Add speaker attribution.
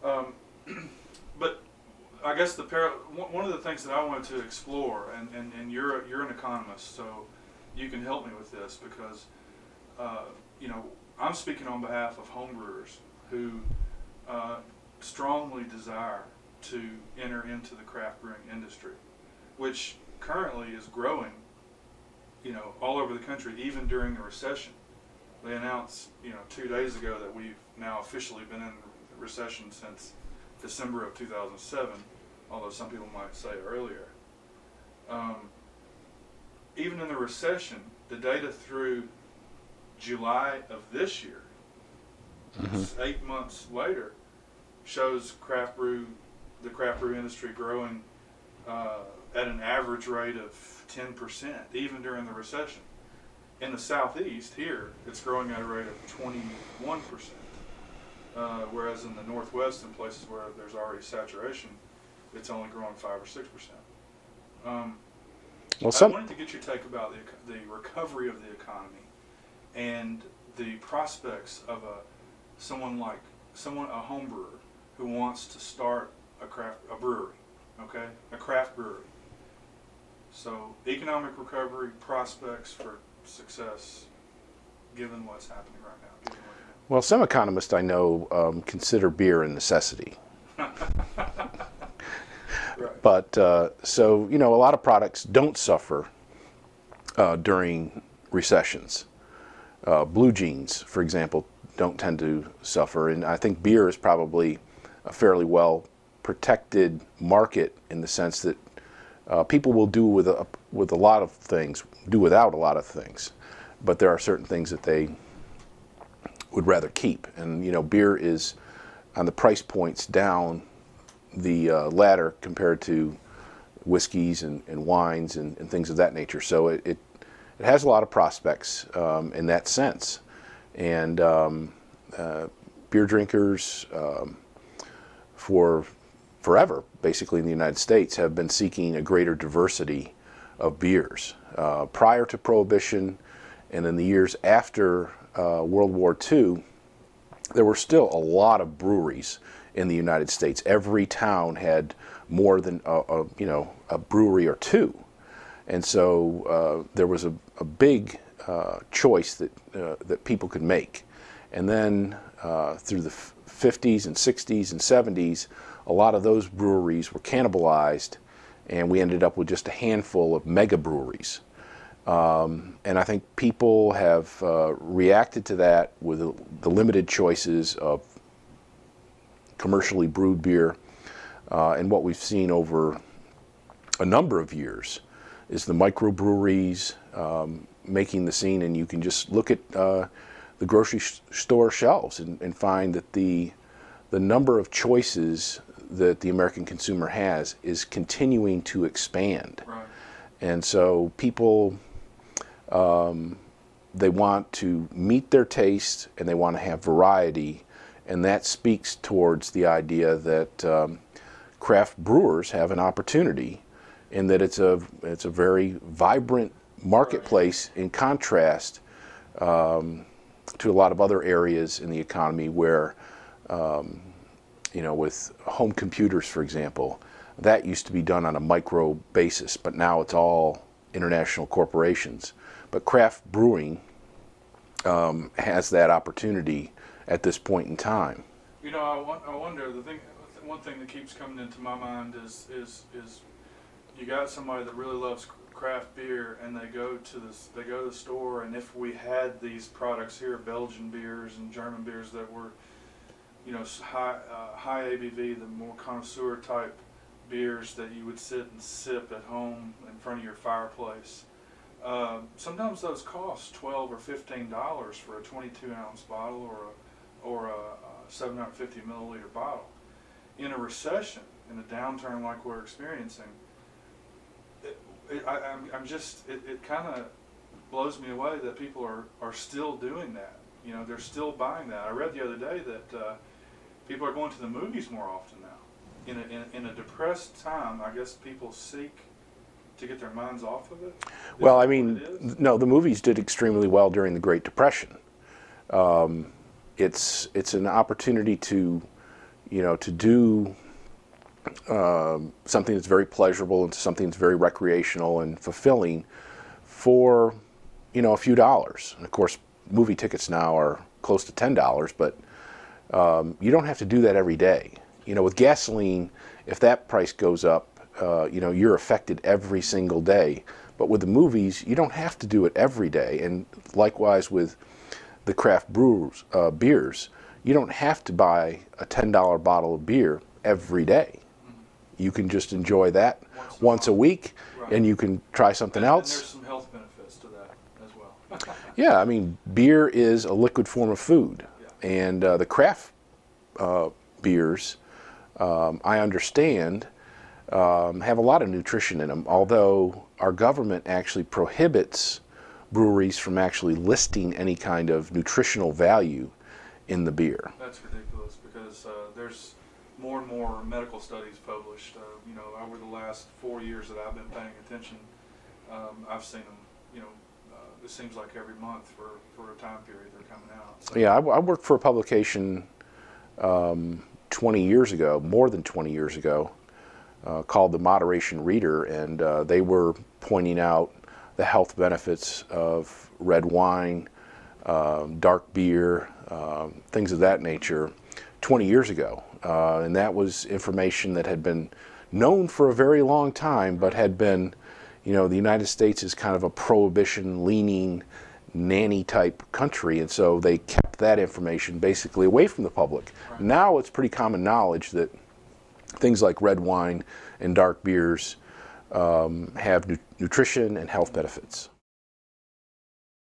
Speaker 1: Um, but I guess one of the things that I wanted to explore, and you're an economist, so you can help me with this because you know, I'm speaking on behalf of homebrewers who strongly desire to enter into the craft brewing industry, which currently is growing, you know, all over the country, even during the recession. They announced, you know, 2 days ago that we've now officially been in recession since December of 2007, although some people might say earlier. Even in the recession, the data through July of this year, 8 months later, shows the craft brew industry growing at an average rate of 10%, even during the recession. In the Southeast here, it's growing at a rate of 21%, whereas in the Northwest, in places where there's already saturation, it's only growing 5 or 6%. I wanted to get your take about the recovery of the economy and the prospects of a home brewer who wants to start a brewery, okay, a craft brewery. So economic recovery, prospects for success, given what's happening right now.
Speaker 2: Well, some economists I know consider beer a necessity.
Speaker 1: Right.
Speaker 2: But so, you know, a lot of products don't suffer during recessions. Blue jeans, for example, don't tend to suffer, and I think beer is probably a fairly well protected market in the sense that people will do with a lot of things, do without a lot of things, but there are certain things that they would rather keep. And you know, beer is on the price points down the ladder compared to whiskeys and wines and things of that nature. So it has a lot of prospects in that sense. And beer drinkers for forever, basically in the United States, have been seeking a greater diversity of beers. Prior to Prohibition and in the years after World War II, there were still a lot of breweries in the United States. Every town had more than a brewery or two, and so there was a big choice that people could make. And then through the 50s and 60s and 70s, a lot of those breweries were cannibalized, and we ended up with just a handful of mega breweries. And I think people have reacted to that with the limited choices of commercially brewed beer. And what we've seen over a number of years is the microbreweries making the scene, and you can just look at the grocery store shelves and find that the number of choices that the American consumer has is continuing to expand.
Speaker 1: Right.
Speaker 2: And so people, they want to meet their taste and they want to have variety, and that speaks towards the idea that craft brewers have an opportunity, in that it's a very vibrant marketplace, in contrast to a lot of other areas in the economy where, you know, with home computers, for example, that used to be done on a micro basis, but now it's all international corporations. But craft brewing has that opportunity at this point in time.
Speaker 1: You know, I wonder, one thing that keeps coming into my mind is you got somebody that really loves craft beer, and they go to the store, and if we had these products here, Belgian beers and German beers that were, you know, high ABV, the more connoisseur type beers that you would sit and sip at home in front of your fireplace. Sometimes those cost $12 or $15 for a 22-ounce bottle or a 750 milliliter bottle. In a recession, in a downturn like we're experiencing, it kind of blows me away that people are still doing that. You know, they're still buying that. I read the other day that people are going to the movies more often now. In a depressed time, I guess people seek to get their minds off of it.
Speaker 2: Well, I mean, no, the movies did extremely well during the Great Depression. It's an opportunity to to do something that's very pleasurable into something that's very recreational and fulfilling for, a few dollars. And of course, movie tickets now are close to $10, but you don't have to do that every day. With gasoline, if that price goes up, you're affected every single day. But with the movies, you don't have to do it every day. And likewise with the craft beers, you don't have to buy a $10 bottle of beer every day. You can just enjoy that once a week, right. And you can try something else.
Speaker 1: And there's some health benefits to that as well.
Speaker 2: Yeah, I mean, beer is a liquid form of food. Yeah. And the craft beers, I understand, have a lot of nutrition in them, although our government actually prohibits breweries from actually listing any kind of nutritional value in the beer.
Speaker 1: That's ridiculous, because there's more and more medical studies published. Over the last 4 years that I've been paying attention, I've seen them. It seems like every month for a time period they're coming out. So.
Speaker 2: Yeah, I worked for a publication 20 years ago, more than 20 years ago, called the Moderation Reader, and they were pointing out the health benefits of red wine, dark beer, things of that nature 20 years ago. And that was information that had been known for a very long time, but had been, the United States is kind of a prohibition-leaning, nanny-type country, and so they kept that information basically away from the public. Right. Now it's pretty common knowledge that things like red wine and dark beers have nutrition and health benefits.